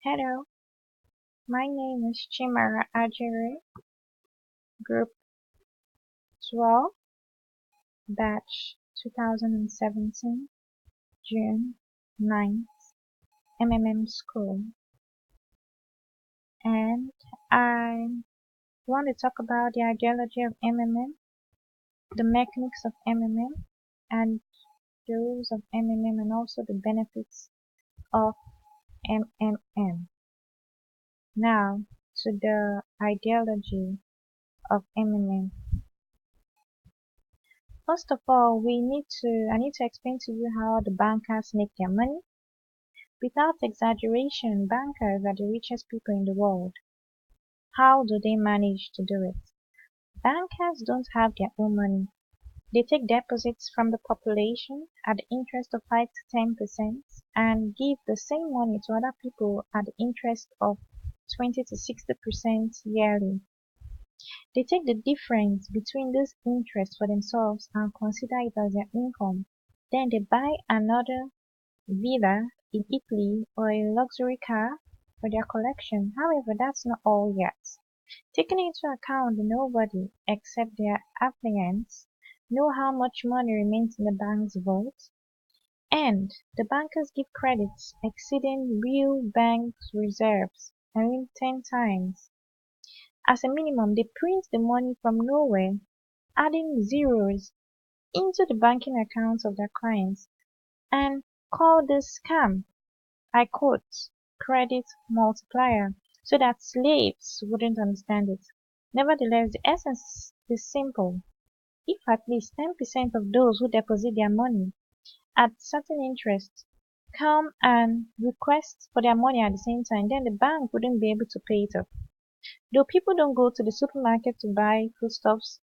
Hello, my name is Chimara Ajieren, Group 12, Batch 2017, June 9th, School. And I want to talk about the ideology of MMM, the mechanics of MMM, and the rules of MMM, and also the benefits of MMM. Now, to the ideology of MMM. First of all, I need to explain to you how the bankers make their money. Without exaggeration, bankers are the richest people in the world. How do they manage to do it? Bankers don't have their own money. They take deposits from the population at the interest of 5 to 10% and give the same money to other people at the interest of 20 to 60% yearly. They take the difference between this interest for themselves and consider it as their income. Then they buy another villa in Italy or a luxury car for their collection. However, that's not all yet. Taking into account that nobody except their affiliates know how much money remains in the bank's vault, and the bankers give credits exceeding real bank reserves, 10 times. As a minimum, they print the money from nowhere, adding zeros into the banking accounts of their clients, and call this scam, I quote, credit multiplier, so that slaves wouldn't understand it. Nevertheless, the essence is simple. If at least 10% of those who deposit their money at certain interest come and request for their money at the same time, then the bank wouldn't be able to pay it up. Though people don't go to the supermarket to buy foodstuffs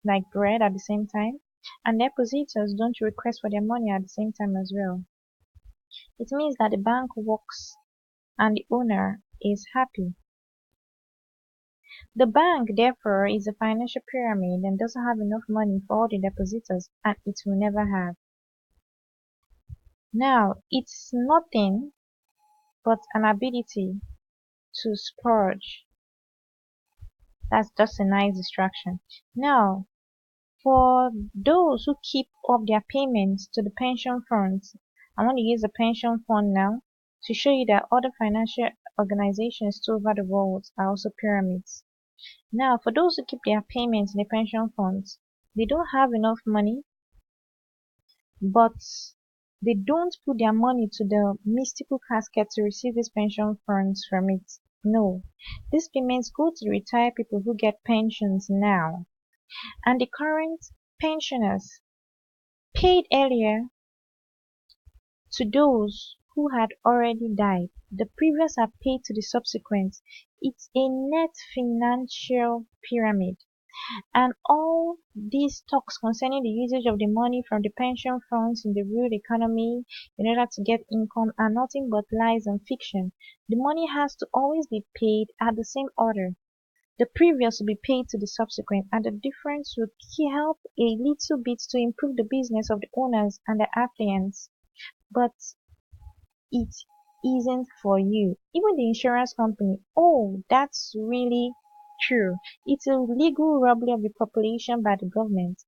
like bread at the same time, and depositors don't request for their money at the same time as well. It means that the bank works and the owner is happy. The bank, therefore, is a financial pyramid and doesn't have enough money for all the depositors, and it will never have. Now, it's nothing but an ability to splurge. That's just a nice distraction. Now, for those who keep up their payments to the pension funds, I want to use the pension fund now to show you that other financial organizations too over the world are also pyramids. Now, for those who keep their payments in the pension funds, they don't have enough money, but they don't put their money to the mystical casket to receive these pension funds from it. No, these payments go to the retired people who get pensions now, and the current pensioners paid earlier to those who had already died. The previous are paid to the subsequent. It's a net financial pyramid. And all these talks concerning the usage of the money from the pension funds in the real economy in order to get income are nothing but lies and fiction. The money has to always be paid at the same order. The previous will be paid to the subsequent, and the difference would help a little bit to improve the business of the owners and the affiliates. But it isn't for you. Even the insurance company, oh, that's really true. It's a legal robbery of the population by the government.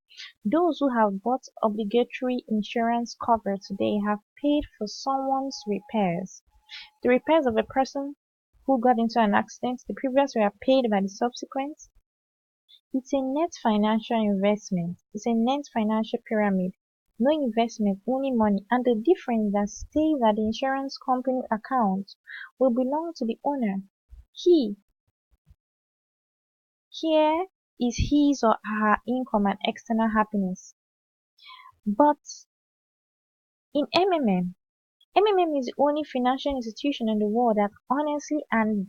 Those who have bought obligatory insurance cover today have paid for someone's repairs. The repairs of a person who got into an accident, the previous were paid by the subsequent. It's a net financial investment. It's a net financial pyramid. No investment, only money, and the difference that stays at the insurance company account will belong to the owner. He, here is his or her income and external happiness. But in MMM is the only financial institution in the world that honestly and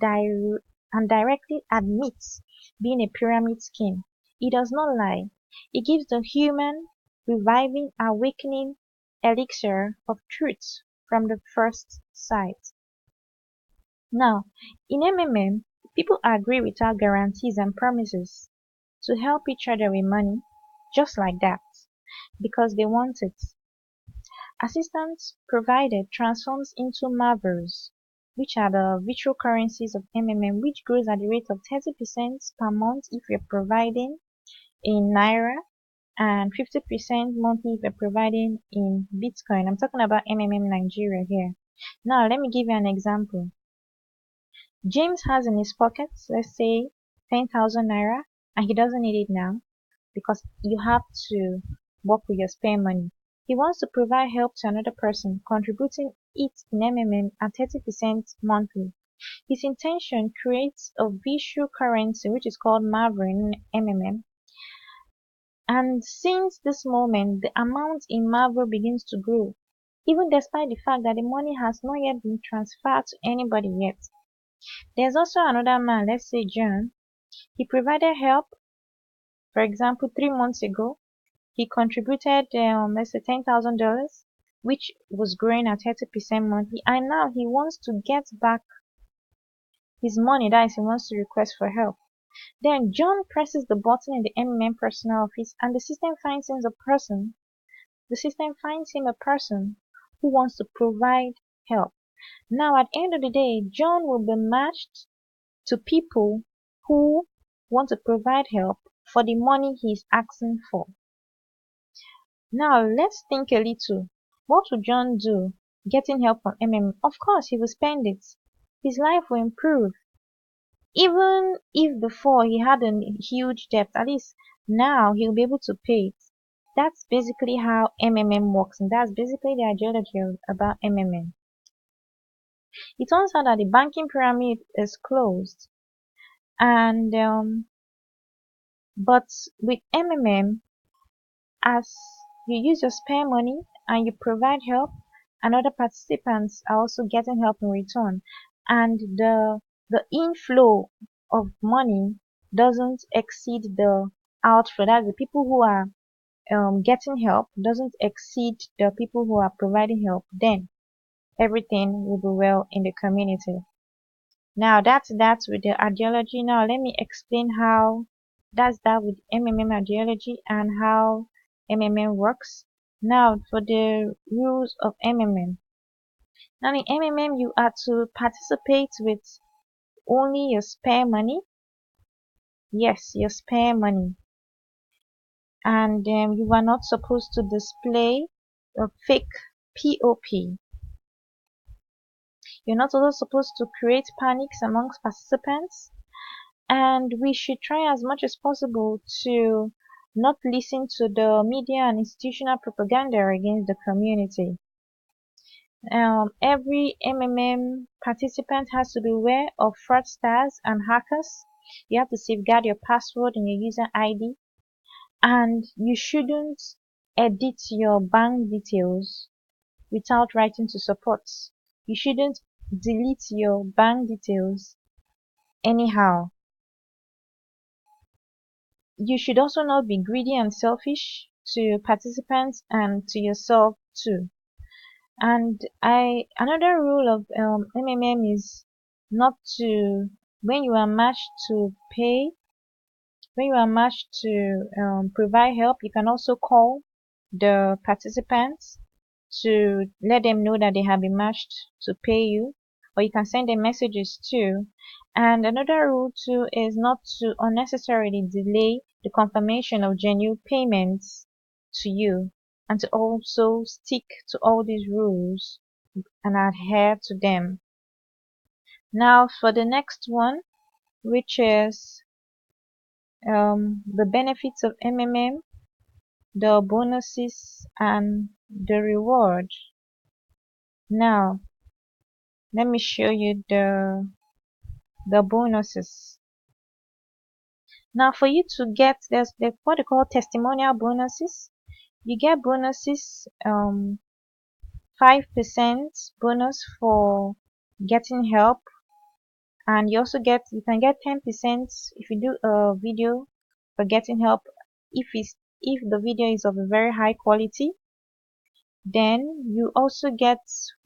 directly admits being a pyramid scheme. It does not lie. It gives the human reviving, awakening elixir of truth from the first sight. Now, in MMM, people agree without guarantees and promises to help each other with money, just like that, because they want it. Assistance provided transforms into marvels. which are the virtual currencies of MMM, which grows at the rate of 30% per month if you're providing in Naira and 50% monthly if you're providing in Bitcoin. I'm talking about MMM Nigeria here. Now, let me give you an example. James has in his pockets, let's say, 10,000 Naira, and he doesn't need it now because you have to work with your spare money. He wants to provide help to another person, contributing it in MMM at 30% monthly. His intention creates a visual currency which is called Marvel in MMM. And since this moment, the amount in Marvel begins to grow, even despite the fact that the money has not yet been transferred to anybody yet. There's also another man, let's say John. He provided help, for example, 3 months ago. He contributed, let's say $10,000, which was growing at 30% monthly, and now he wants to get back his money. That is, he wants to request for help. Then John presses the button in the MMM personal office, and the system finds him a person. The system finds him a person who wants to provide help. Now, at the end of the day, John will be matched to people who want to provide help for the money he's asking for. Now, let's think a little. What would John do getting help from MMM? Of course, he will spend it. His life will improve. Even if before he had a huge debt, at least now he'll be able to pay it. That's basically how MMM works, and that's basically the ideology about MMM. It turns out that the banking pyramid is closed, and but with MMM, as you use your spare money and you provide help, and other participants are also getting help in return, and the inflow of money doesn't exceed the outflow. That's the people who are getting help doesn't exceed the people who are providing help. Then everything will be well in the community. Now that's with the ideology. Now let me explain how that's that with MMM ideology and how MMM works. Now for the rules of MMM. Now in MMM you are to participate with only your spare money. Yes, your spare money. And you are not supposed to display a fake POP. You're not also supposed to create panics amongst participants, and we should try as much as possible to not listen to the media and institutional propaganda against the community. Every MMM participant has to be aware of fraudsters and hackers. You have to safeguard your password and your user ID, and you shouldn't edit your bank details without writing to support. You shouldn't delete your bank details anyhow. You should also not be greedy and selfish to participants and to yourself too. And another rule of MMM is not to when you are matched to pay when you are matched to provide help, you can also call the participants to let them know that they have been matched to pay you, or you can send them messages too. And another rule too is not to unnecessarily delay the confirmation of genuine payments to you, and to also stick to all these rules and adhere to them. Now for the next one, which is the benefits of MMM, the bonuses and the reward. Now let me show you the bonuses. Now for you to get there's what they call testimonial bonuses. You get bonuses 5% bonus for getting help, and you can get 10% if you do a video for getting help if the video is of a very high quality. Then you also get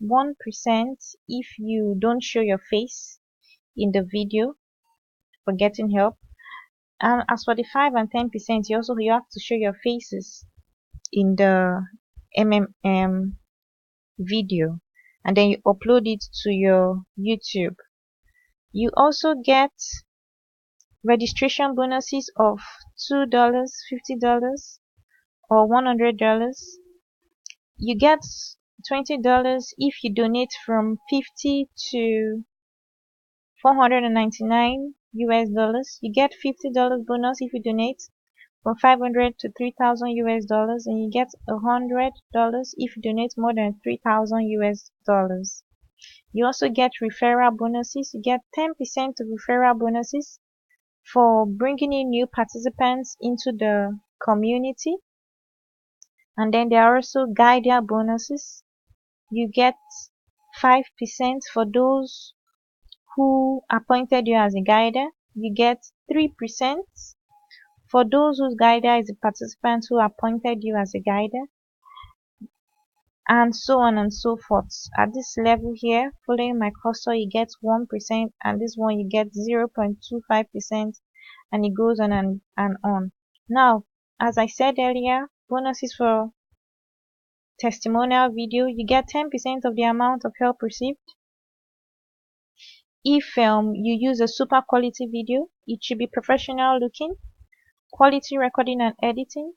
1% if you don't show your face in the video for getting help. And as for the 5 and 10%, you have to show your faces in the MMM video. and then you upload it to your YouTube. You also get registration bonuses of $2, $50, or $100. You get $20 if you donate from 50 to 499 US dollars. You get $50 bonus if you donate from 500 to 3,000 US dollars, and you get $100 if you donate more than 3,000 US dollars. You also get referral bonuses. You get 10% of referral bonuses for bringing in new participants into the community. And then there are also guider bonuses. You get 5% for those who appointed you as a guider. You get 3% for those whose guider is a participant who appointed you as a guider, and so on and so forth. At this level here, following my cursor, you get 1%, and this one you get 0.25%, and it goes on and on. Now, as I said earlier, bonuses for testimonial video, you get 10% of the amount of help received. If you use a super quality video, it should be professional looking, quality recording and editing.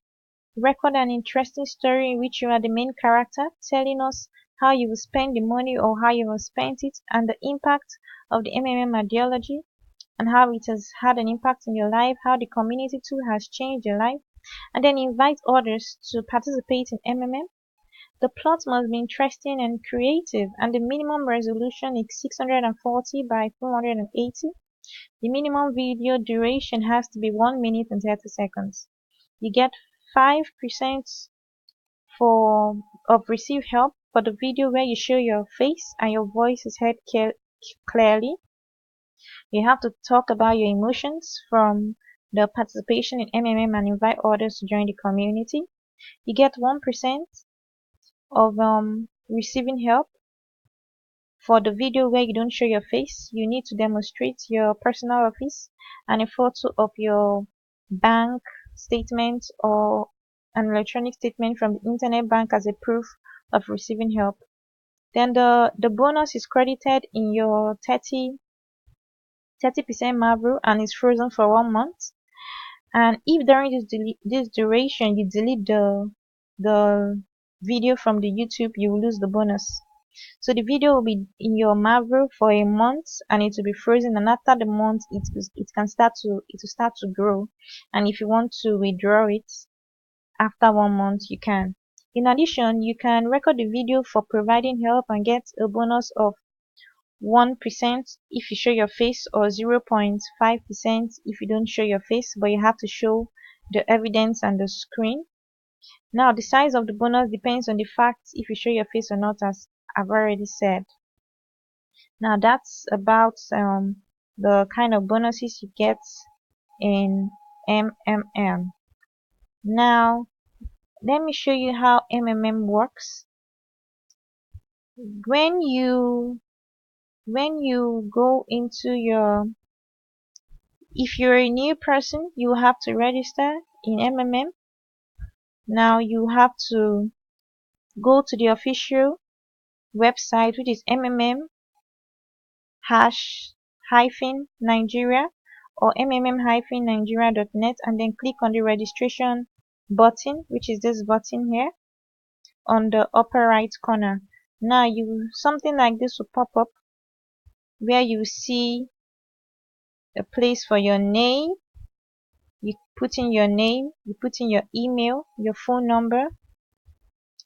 Record an interesting story in which you are the main character, telling us how you will spend the money or how you will spend it, and the impact of the MMM ideology, and how it has had an impact in your life, how the community too has changed your life, and then invite others to participate in MMM. The plot must be interesting and creative, and the minimum resolution is 640 by 480. The minimum video duration has to be 1 minute and 30 seconds. You get 5% of received help for the video where you show your face and your voice is heard clearly. You have to talk about your emotions from the participation in MMM and invite others to join the community. You get 1% of receiving help for the video where you don't show your face. You need to demonstrate your personal office and a photo of your bank statement or an electronic statement from the internet bank as a proof of receiving help. Then the bonus is credited in your 30% Marvel and is frozen for 1 month. And if during this duration you delete the video from the YouTube, you will lose the bonus. So the video will be in your Marvel for a month and it will be frozen, and after the month it will start to grow, and if you want to withdraw it after 1 month you can. In addition, you can record the video for providing help and get a bonus of 1% if you show your face, or 0.5% if you don't show your face, but you have to show the evidence on the screen. Now, the size of the bonus depends on the fact if you show your face or not, as I've already said. Now, that's about the kind of bonuses you get in MMM. Now, let me show you how MMM works. When you go into your, if you're a new person, you have to register in MMM. Now you have to go to the official website, which is mmm-nigeria or mmm-nigeria.net, and then click on the registration button, which is this button here on the upper right corner. Now something like this will pop up where you see a place for your name. You put in your name, you put in your email, your phone number,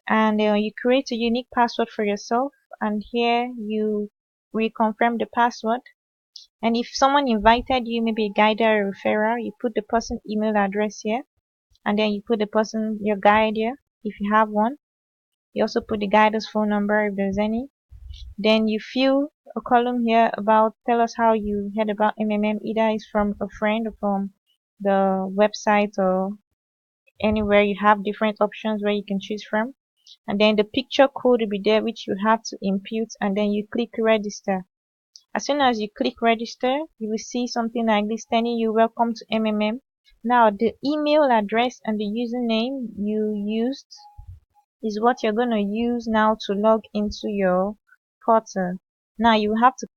and you create a unique password for yourself, and here you reconfirm the password. And if someone invited you, maybe a guide or a referrer, you put the person's email address here, and then you put the person, your guide here if you have one. You also put the guide's phone number if there's any. Then you fill a column here about, tell us how you heard about MMM, either it's from a friend or from the website or anywhere. You have different options where you can choose from, and then the picture code will be there, which you have to input, and then you click register. As soon as you click register, you will see something like this telling you welcome to MMM. Now the email address and the username you used is what you're going to use now to log into your cutter. Now you have to